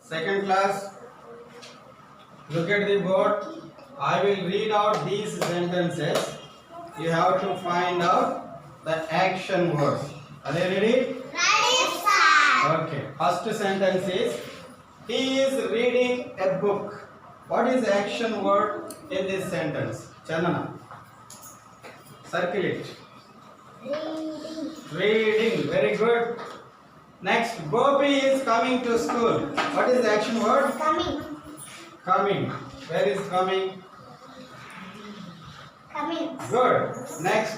Second class, look at the board. I will read out these sentences. You have to find out the action words. Are you ready? Ready, sir. Okay. First sentence is, he is reading a book. What is the action word in this sentence? Chandana. Circle it. Reading. Reading. Very good. Next, Gopi is coming to school. What is the action word? Coming. Coming. Where is coming? Coming. Good. Next,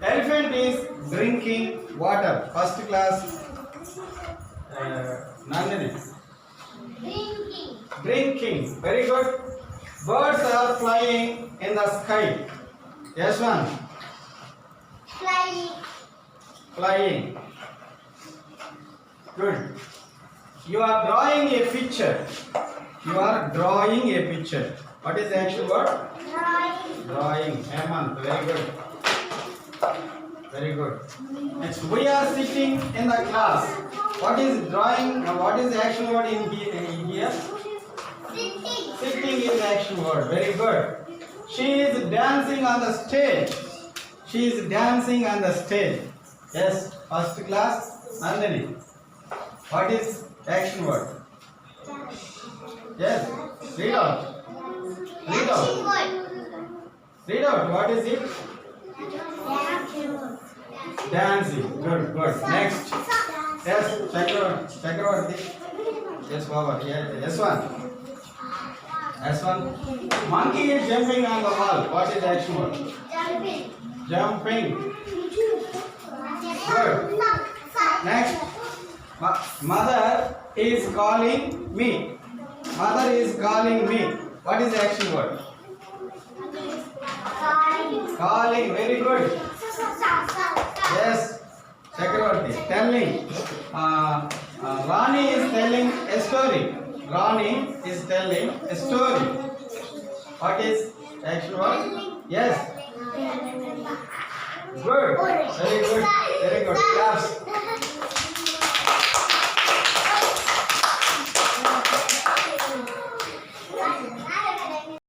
elephant is drinking water. First class, Nandini. Drinking. Drinking. Very good. Birds are flying in the sky. Yes, one. Flying. Flying. Good. You are drawing a picture. You are drawing a picture. What is the action word? Drawing. Drawing. Hemant. Very good. Very good. Next, we are sitting in the class. What is drawing? What is the action word in here? Sitting. Sitting is the action word. Very good. She is dancing on the stage. She is dancing on the stage. Yes. First class, Nandini. What is action word? Yes. Read out. Read out. Action word. Read out. What is it? Action word. Dancing. Good. Good. Next. Yes. Chakravarti. Yes, Baba. Yes, one. Yes, one. Monkey is jumping on the wall. What is the action word? Jumping. Jumping. Good. Next. Mother is calling me. Mother is calling me. What is the action word? Calling. Calling. Very good. Yes. Chakravarti. Telling. Rani is telling a story. Rani is telling a story. What is action word? Yes. Good. Very good.